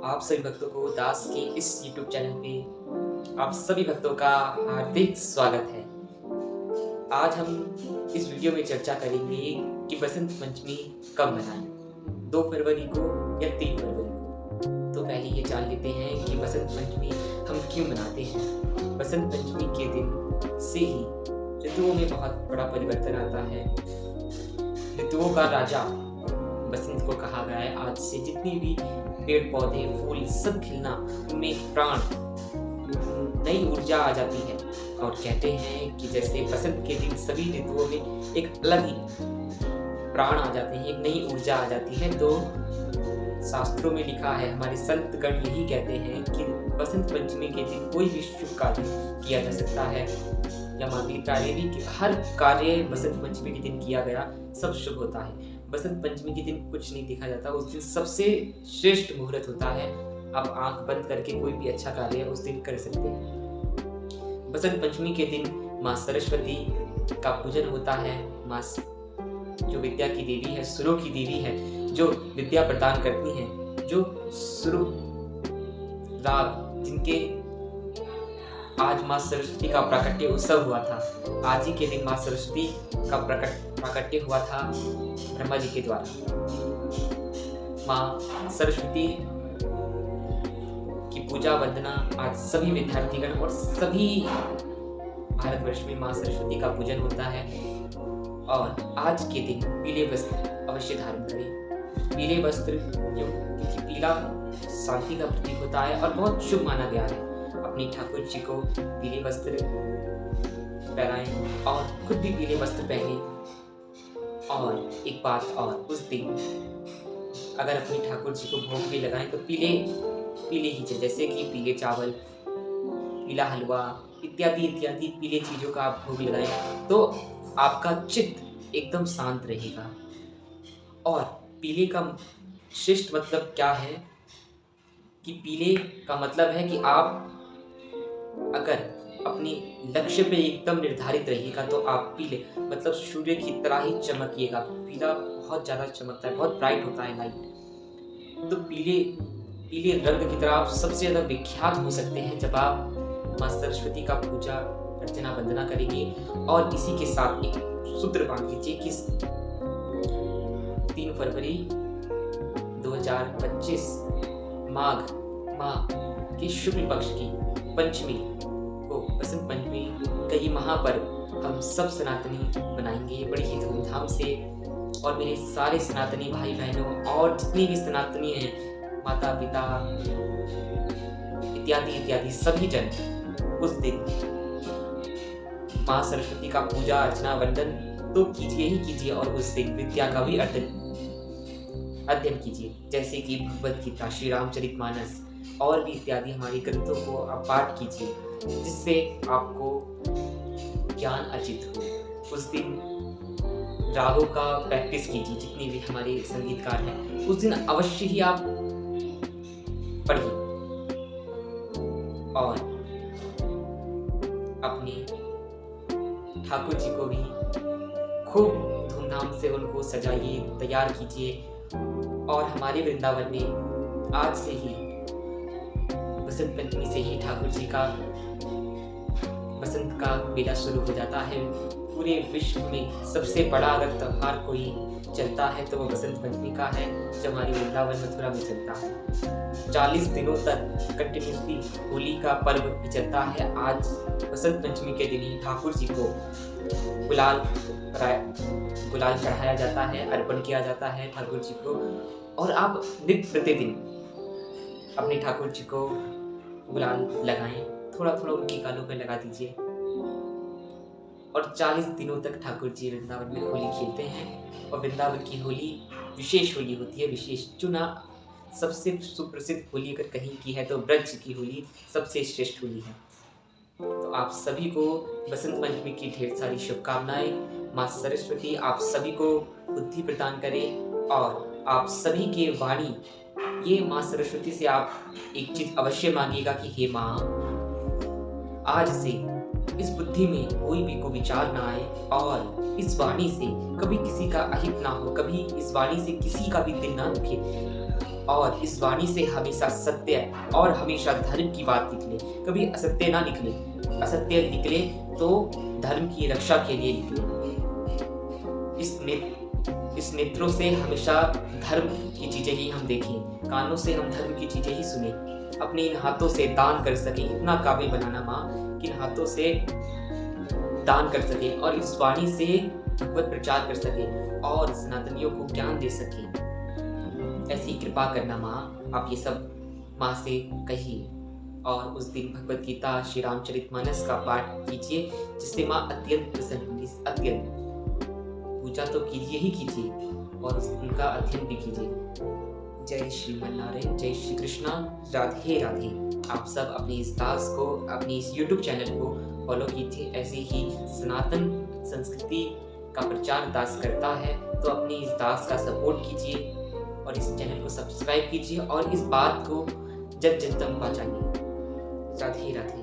आप सभी भक्तों को दास के इस YouTube चैनल पे आप सभी भक्तों का हार्दिक स्वागत है। आज हम इस वीडियो में चर्चा करेंगे कि बसंत पंचमी कब मनाएं, 2 फरवरी को या 3 फरवरी को। तो पहले ये जान लेते हैं कि बसंत पंचमी हम क्यों मनाते हैं। बसंत पंचमी के दिन से ही ऋतुओं में बहुत बड़ा परिवर्तन आता है। ऋतुओं का राजा बसंत को कहा गया है। आज से जितनी भी पेड़ पौधे फूल सब खिलना, उनमें प्राण नई ऊर्जा आ जाती है। और कहते हैं कि जैसे बसंत के दिन सभी ऋतुओं में एक अलग ही प्राण आ जाते हैं, एक नई ऊर्जा आ जाती है। तो शास्त्रों में लिखा है, हमारे संतगण यही कहते हैं कि बसंत पंचमी के दिन कोई भी शुभ कार्य किया जा सकता है, या मांगलिक कार्य भी, कि हर कार्य बसंत पंचमी के दिन किया गया सब शुभ होता है। बसंत पंचमी के दिन कुछ नहीं देखा जाता, उस दिन सबसे श्रेष्ठ मुहूर्त होता है। आप आंख बंद करके कोई भी अच्छा कार्य उस दिन कर सकते हैं। बसंत पंचमी के दिन माँ सरस्वती का पूजन होता है। माँ जो विद्या की देवी है, सुरों की देवी है, जो विद्या प्रदान करती हैं, जो सुर राग जिनके आज माँ सरस्वती का प्राकट्य उत्सव हुआ था। आज ही के दिन माँ सरस्वती का प्राकट्य हुआ था ब्रह्मा जी के द्वारा। माँ सरस्वती की पूजा वंदना आज सभी विद्यार्थीगण और सभी भारतवर्ष में माँ सरस्वती का पूजन होता है। और आज के दिन पीले वस्त्र अवश्य धारण करें। पीले वस्त्र क्योंकि पीला शांति का प्रतीक होता है और बहुत शुभ माना गया है। अपनी ठाकुर जी को पीले वस्त्र पहनाएं और खुद भी पीले वस्त्र पहने। और एक बात और, उस दिन अगर अपनी ठाकुर जी को भोग भी लगाएं तो पीले ही चीज़, जैसे कि पीले चावल, पीला हलवा इत्यादि इत्यादि पीले चीज़ों का आप भोग लगाएं तो आपका चित्त एकदम शांत रहेगा। और पीले का श्रेष्ठ मतलब क्या है कि पीले का मतलब है कि आप अगर अपने लक्ष्य पे एकदम निर्धारित रहिएगा तो आप पीले मतलब सूर्य की तरह ही चमकिएगा। पीला बहुत ज़्यादा चमकता है, बहुत ब्राइट होता है लाइट। तो पीले रंग की तरह आप सबसे ज़्यादा विख्यात हो सकते हैं जब आप माँ सरस्वती का पूजा अर्चना वंदना करेंगे। और इसी के साथ एक सूत्र बांध लीजिए कि 3 फरवरी 2025 माघ माह के शुक्ल पक्ष की पंचमी को बसंत पंचमी का ये महापर्व हम सब सनातनी मनाएंगे बड़ी ही धूमधाम से। और मेरे सारे सनातनी भाई बहनों और जितनी भी सनातनी हैं, माता पिता इत्यादि इत्यादि सभी जन उस दिन माँ सरस्वती का पूजा अर्चना वंदन तो कीजिए ही कीजिए। और उस दिन विद्या का भी अध्ययन कीजिए, जैसे कि भगवद गीता, श्री रामचरितमानस और भी इत्यादि हमारे ग्रंथों को आप पाठ कीजिए, जिससे आपको ज्ञान अर्जित हो। उस दिन रागों का प्रैक्टिस कीजिए, जितने भी हमारे संगीतकार हैं उस दिन अवश्य ही आप पढ़िए। और अपने ठाकुर जी को भी खूब धूमधाम से उनको सजाइए, तैयार कीजिए। और हमारे वृंदावन में आज से ही बसंत पंचमी से ही ठाकुर जी का बसंत का मेला शुरू हो जाता है। पूरे विश्व में सबसे बड़ा अगर त्योहार कोई चलता है तो वो बसंत पंचमी का है, जो हमारी वृंदावन मथुरा में चलता है। 40 दिनों तक कंटिन्यूसली होली का पर्व भी चलता है। आज बसंत पंचमी के दिन ही ठाकुर जी को गुलाल चढ़ाया जाता है, अर्पण किया जाता है ठाकुर जी को। और आप नित्य प्रतिदिन अपने ठाकुर जी को गुलाल लगाएं, थोड़ा थोड़ा उनकी गालों पे लगा दीजिए। और 40 दिनों तक ठाकुर जी वृंदावन में होली खेलते हैं। और वृंदावन की होली विशेष होली होती है, विशेष चुना सबसे सुप्रसिद्ध होली अगर कहीं की है तो ब्रज की होली सबसे श्रेष्ठ होली है। तो आप सभी को बसंत पंचमी की ढेर सारी शुभकामनाएं। माँ सरस्वती आप सभी को बुद्धि प्रदान करें। और आप सभी के वाणी, ये माँ सरस्वती से आप एक चीज अवश्य मांगिएगा कि हे माँ, आज से इस बुद्धि में कोई भी को विचार ना आए और इस वाणी से कभी किसी का अहित ना हो, कभी इस वाणी से किसी का भी दिल ना दुखे। और इस वाणी से हमेशा सत्य और हमेशा धर्म की बात निकले, कभी असत्य ना निकले। असत्य निकले तो धर्म की रक्षा के लिए निकले। इस नेत्रों से हमेशा धर्म की चीजें ही हम देखें, कानों से हम धर्म की चीजें ही सुने, अपने इन हाथों से दान कर सके। इतना काबिल बनाना माँ कि इन हाथों से दान कर सके और इस वाणी से भगवत प्रचार कर सके और सनातनियों को ज्ञान दे सके। ऐसी कृपा करना माँ, आप ये सब माँ से कहिए। और उस दिन भगवत गीता श्री रामचरितमानस का पाठ कीजिए, जिससे माँ अत्यंत प्रसन्न होंगी। अत्यंत पूजा तो कीजिए ही कीजिए और उनका अध्ययन भी कीजिए। जय श्रीमन नारायण, जय श्री कृष्णा, राधे राधे। आप सब अपने इस दास को, अपने इस YouTube चैनल को फॉलो कीजिए। ऐसे ही सनातन संस्कृति का प्रचार दास करता है, तो अपने इस दास का सपोर्ट कीजिए और इस चैनल को सब्सक्राइब कीजिए और इस बात को जन जन तक पहुंचाइए। राधे राधे।